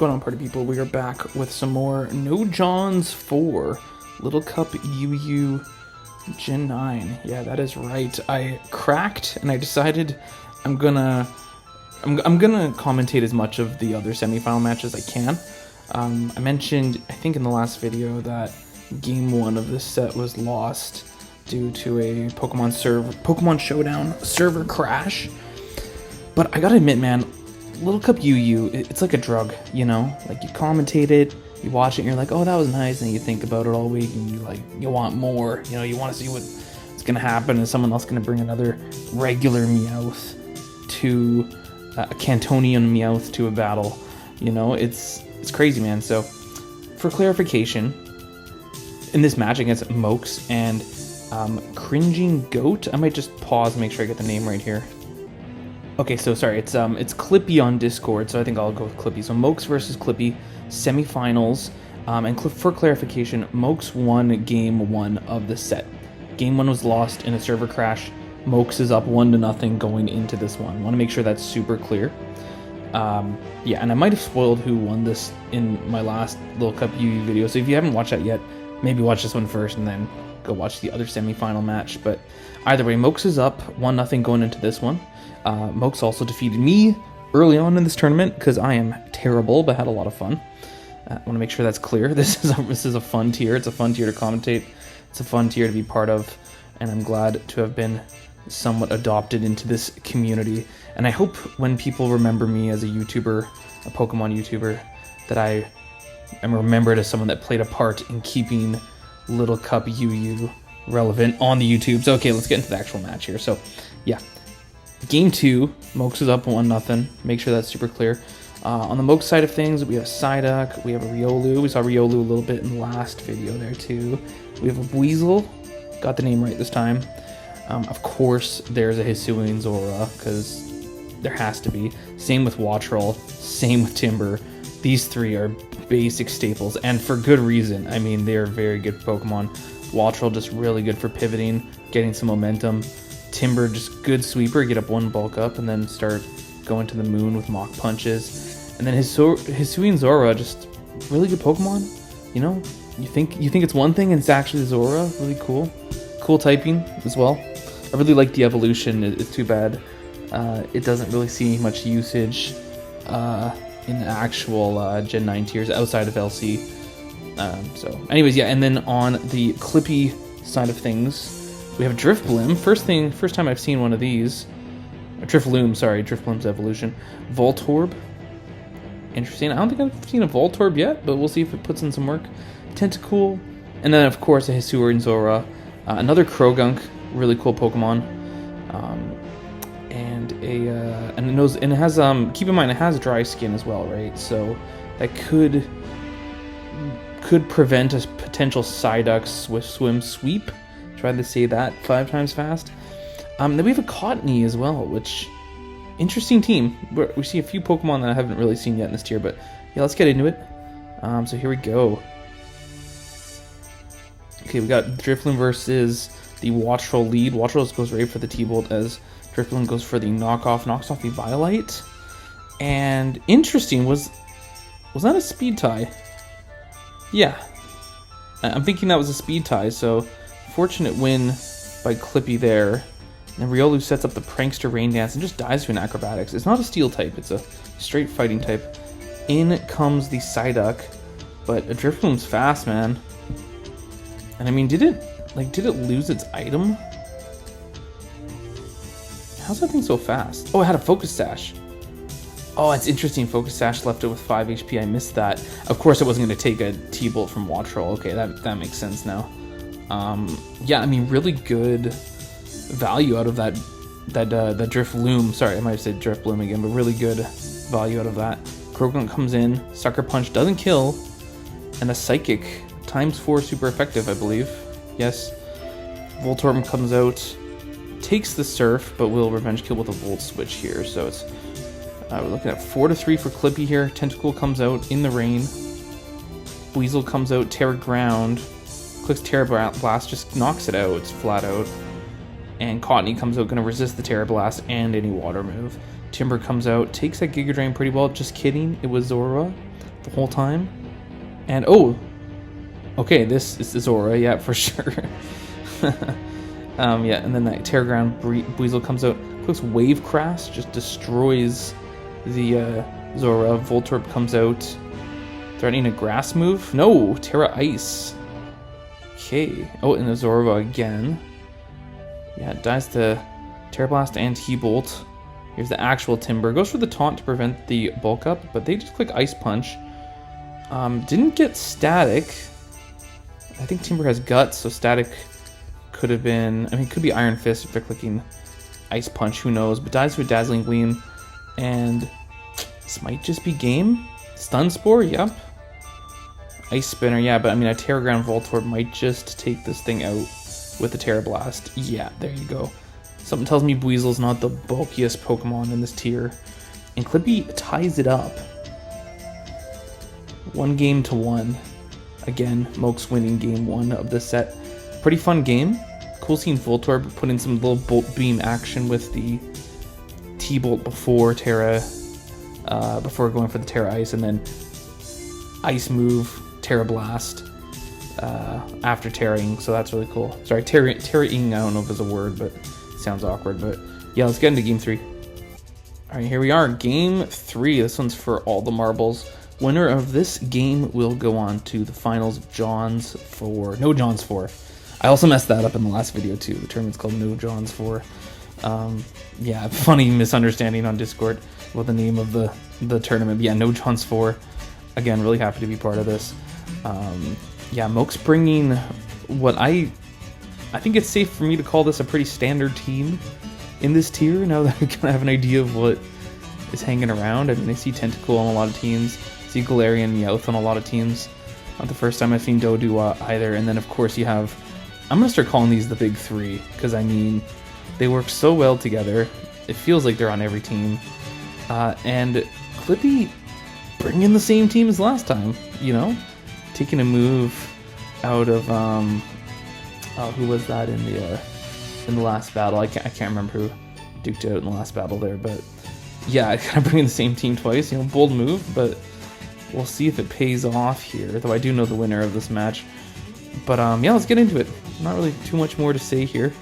going on, party people? We are back with some more No Johns 4 Little Cup UU Gen 9. Yeah, that is right. I cracked and I decided I'm gonna commentate as much of the other semifinal matches as I can. I mentioned, I think in the last video, that game 1 of this set was lost due to a Pokemon Showdown server crash. But I gotta admit, man, Little Cup UU, it's like a drug, you know? Like, you commentate it, you watch it, and you're like, oh, that was nice, and you think about it all week, and you want more, you know, you want to see what's gonna happen. Is someone else gonna bring another regular Meowth to a Cantonian Meowth to a battle? You know, it's crazy, man. So, for clarification, in this match against Mok3s and Cringing Goat, I might just pause and make sure I get the name right here. Okay, so sorry, it's Clippy on Discord, so I think I'll go with Clippy. So Mok3s versus Clippy, semifinals, and for clarification, Mok3s won game 1 of the set. Game 1 was lost in a server crash. Mok3s is up 1-0 going into this one. I want to make sure that's super clear. Yeah, and I might have spoiled who won this in my last Little Cup UU video, so if you haven't watched that yet, maybe watch this one first and then go watch the other semifinal match. But either way, Mok3s is up 1-0 going into this one. Mok3s also defeated me early on in this tournament because I am terrible, but had a lot of fun. I want to make sure that's clear. This is a fun tier. It's a fun tier to commentate. It's a fun tier to be part of, and I'm glad to have been somewhat adopted into this community. And I hope when people remember me as a YouTuber, a Pokemon YouTuber, that I am remembered as someone that played a part in keeping Little Cup UU relevant on the YouTubes. Okay, let's get into the actual match here. So, yeah. Game 2, Mok3s is up 1-0. Make sure that's super clear. On the Mok3s side of things, we have Psyduck, we have a Riolu. We saw Riolu a little bit in the last video there too. We have a Weasel. Got the name right this time. Of course, there's a Hisuian Zora, because there has to be. Same with Wattrel, same with Timber. These three are basic staples, and for good reason. I mean, they're very good Pokemon. Wattrel just really good for pivoting, getting some momentum. Timber, just good sweeper, get up one bulk up, and then start going to the moon with Mach punches. And then Hisuian Zora, just really good Pokemon. You know, you think it's one thing, and it's actually Zora. Really cool. Cool typing as well. I really like the evolution. It's too bad it doesn't really see much usage in the actual Gen 9 tiers outside of LC. So, anyways, yeah. And then on the Clippy side of things, we have Drifblim. First time I've seen one of these. Drifloom, sorry, Drifblim's evolution. Voltorb. Interesting. I don't think I've seen a Voltorb yet, but we'll see if it puts in some work. Tentacool. And then, of course, a Hisuian Zora. Another Krogunk. Really cool Pokemon. And it has, keep in mind, it has dry skin as well, right? So that could prevent a potential Psyduck Swift Swim Sweep. Tried to say that 5 times fast. Then we have a Cottonee as well, which, interesting team. We see a few Pokemon that I haven't really seen yet in this tier, but yeah, let's get into it. So here we go. Okay, we got Drifloon versus the Wattrel lead. Wattrel goes right for the T-Bolt as Drifloon goes for the knocks off the Violite. And interesting, was that a speed tie? Yeah. I'm thinking that was a speed tie, so fortunate win by Clippy there. And Riolu sets up the Prankster Rain Dance and just dies to an Acrobatics. It's not a Steel type, it's a straight fighting type. In comes the Psyduck, but a Drifloom's fast, man. And I mean, did it lose its item? How's that thing so fast? Oh, it had a Focus Sash. Oh, it's interesting. Focus Sash left it with 5 HP. I missed that. Of course, it wasn't going to take a T-Bolt from Wattrel. Okay, that makes sense now. Yeah, I mean, really good value out of that Drifloom. Sorry, I might have said Drifloom again, but really good value out of that. Krogunk comes in, Sucker Punch doesn't kill, and a Psychic ×4 super effective, I believe. Yes. Voltorb comes out, takes the Surf, but will Revenge Kill with a Volt Switch here. So it's we're looking at 4-3 for Clippy here. Tentacool comes out in the rain. Weasel comes out, Terra Ground. Clicks Terra Blast, just knocks it out. It's flat out. And Cottonee comes out, going to resist the Terra Blast and any water move. Timber comes out, takes that Giga Drain pretty well. Just kidding, it was Zora. the whole time. And oh, okay, this is Zora, yeah, for sure. Yeah, and then that Terraground Buizel comes out, clicks Wave Crash, just destroys the Zora. Voltorb comes out, threatening a grass move. No, Terra Ice. Okay, oh, and the Zorba again. Yeah, it dies to Terra Blast and T-Bolt. Here's the actual Timber. Goes for the taunt to prevent the bulk up, but they just click Ice Punch. Didn't get Static. I think Timber has Guts, so Static could have been... I mean, it could be Iron Fist if they're clicking Ice Punch, who knows. But dies to a Dazzling Gleam, and this might just be game. Stun Spore, yep. Ice Spinner, yeah, but I mean, a Terra Ground Voltorb might just take this thing out with the Terra Blast. Yeah, there you go. Something tells me Buizel's not the bulkiest Pokemon in this tier. And Clippy ties it up. 1-1. Again, Mok3s winning game 1 of this set. Pretty fun game. Cool seeing Voltorb put in some little Bolt Beam action with the T-Bolt before Terra, before going for the Terra Ice, and then Ice move, Terra Blast, after Terraing, so that's really cool. Sorry, Terraing, I don't know if it's a word, but it sounds awkward, but yeah, let's get into game 3. Alright, here we are, game 3. This one's for all the marbles. Winner of this game will go on to the finals of Johns 4. No Johns 4. I also messed that up in the last video too. The tournament's called No Johns 4. Yeah, funny misunderstanding on Discord about the name of the tournament. But yeah, No Johns 4. Again, really happy to be part of this. Yeah, Mok3s bringing what I think it's safe for me to call this a pretty standard team in this tier, now that I kind of have an idea of what is hanging around. I mean, I see Tentacool on a lot of teams, see Galarian Meowth on a lot of teams. Not the first time I've seen Doduo either. And then, of course, you have... I'm going to start calling these the big three, because, I mean, they work so well together. It feels like they're on every team. And Clippy bringing the same team as last time, you know? Taking a move out of... who was that in the last battle? I can't remember who duked out in the last battle there, but... Yeah, kind of bringing the same team twice, you know, bold move, but we'll see if it pays off here, though I do know the winner of this match. But, yeah, let's get into it. Not really too much more to say here.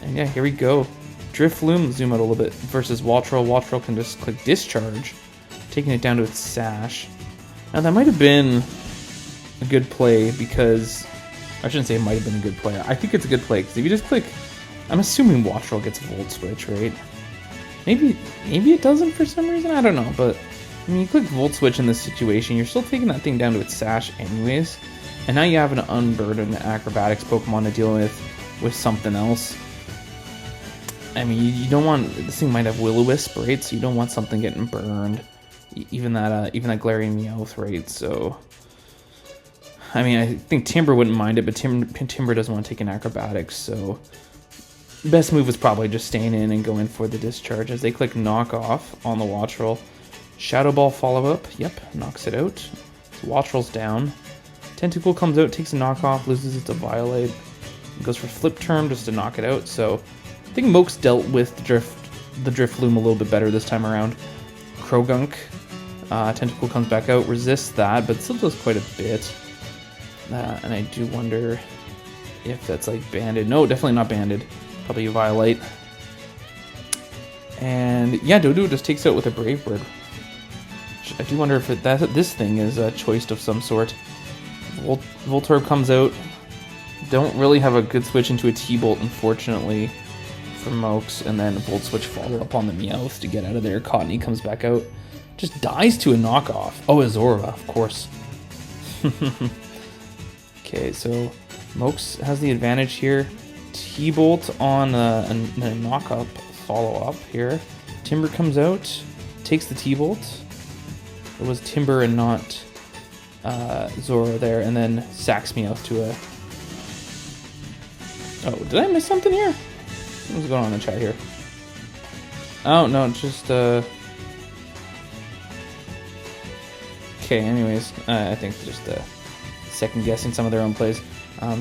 And yeah, here we go. Drifloon, zoom out a little bit, versus Waltrell. Waltrell can just click Discharge, taking it down to its Sash. Now, that might have been a good play, because... I shouldn't say it might have been a good play. I think it's a good play, because if you just click... I'm assuming Waltrell gets Volt Switch, right? Maybe it doesn't for some reason, I don't know, but I mean, you click Volt Switch in this situation, you're still taking that thing down to its Sash anyways, and now you have an unburdened Acrobatics Pokemon to deal with something else. I mean, you don't want, this thing might have Will-O-Wisp, right, so you don't want something getting burned, even that Galarian Meowth, right, so... I mean, I think Timber wouldn't mind it, but Timber doesn't want to take an Acrobatics, so... Best move was probably just staying in and going for the Discharge as they click Knock Off on the Wattrel. Shadow Ball follow-up, yep, knocks it out. So Wattrel's down. Tentacool comes out, takes a Knock Off, loses it to Violate. Goes for Flip Term just to knock it out, so I think Mok3s dealt with the Drifloon a little bit better this time around. Krogunk, Tentacool comes back out, resists that, but still does quite a bit. And I do wonder if that's like banded. No, definitely not banded. Probably a Violate. And yeah, Doduo just takes out with a Brave Bird. I do wonder if this thing is a choice of some sort. Voltorb comes out. Don't really have a good switch into a T-Bolt, unfortunately, for Mok3s. And then a Volt Switch follow up on the Meowth to get out of there. Cottonee comes back out. Just dies to a knockoff. Oh, a Zorba, of course. Okay, so Mok3s has the advantage here. T-Bolt on a knock-up follow-up here. Timber comes out, takes the T-Bolt. It was Timber and not Zora there, and then sacks Meowth to a... Oh, did I miss something here? What's going on in the chat here? Oh, no, just... Okay, anyways, I think just second-guessing some of their own plays.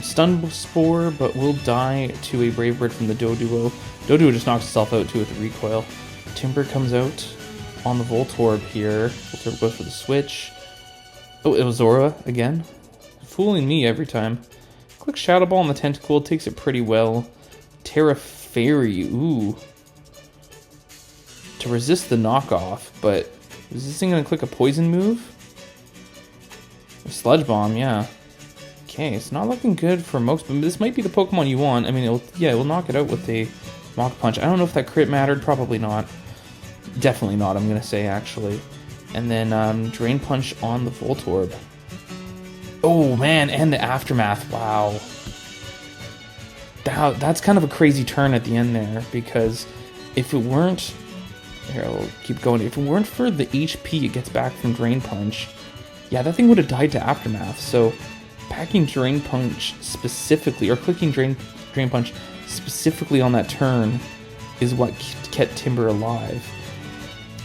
Stun Spore, but will die to a Brave Bird from the Doduo. Doduo just knocks itself out too with the recoil. Timber comes out. on the Voltorb here. Voltorb goes for the switch. Oh, it was Zora again. Fooling me every time. Click Shadow Ball on the Tentacle, takes it pretty well. Terra Fairy, ooh. To resist the knockoff, but is this thing gonna click a poison move? A Sludge Bomb, yeah. Okay, it's not looking good for Mok3s, but this might be the Pokemon you want. I mean, it will knock it out with a Mach Punch. I don't know if that crit mattered, probably not. Definitely not, I'm gonna say, actually. And then Drain Punch on the Voltorb. Oh man, and the Aftermath, wow. That's kind of a crazy turn at the end there, because if it weren't... Here, I'll keep going. If it weren't for the HP it gets back from Drain Punch, yeah, that thing would have died to Aftermath. So, packing Drain Punch specifically, or clicking Drain Punch specifically on that turn is what kept Timber alive.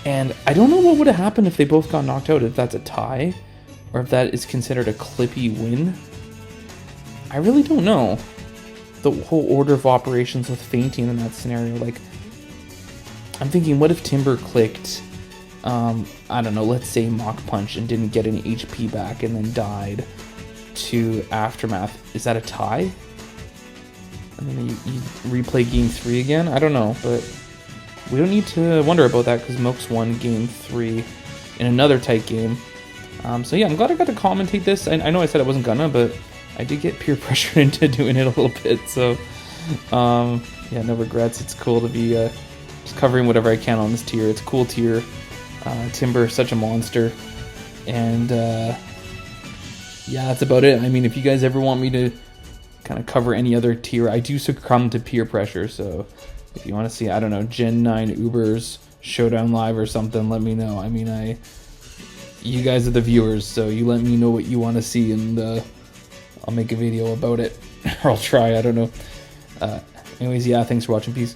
And I don't know what would have happened if they both got knocked out, if that's a tie, or if that is considered a Clippy win. I really don't know the whole order of operations with fainting in that scenario. Like, I'm thinking, what if Timber clicked, I don't know, let's say Mach Punch and didn't get any HP back and then died to Aftermath? Is that a tie? And then you replay Game 3 again? I don't know, but we don't need to wonder about that because Mok3s won Game 3 in another tight game. So yeah, I'm glad I got to commentate this. I know I said I wasn't gonna, but I did get peer pressured into doing it a little bit. So yeah, no regrets. It's cool to be just covering whatever I can on this tier. It's a cool tier. Timber is such a monster. And yeah, that's about it. I mean, if you guys ever want me to kind of cover any other tier, I do succumb to peer pressure. So if you want to see, I don't know, Gen 9 Ubers Showdown Live or something, let me know. I mean, you guys are the viewers, so you let me know what you want to see, and I'll make a video about it. Or I'll try, I don't know. Anyways, yeah, thanks for watching. Peace.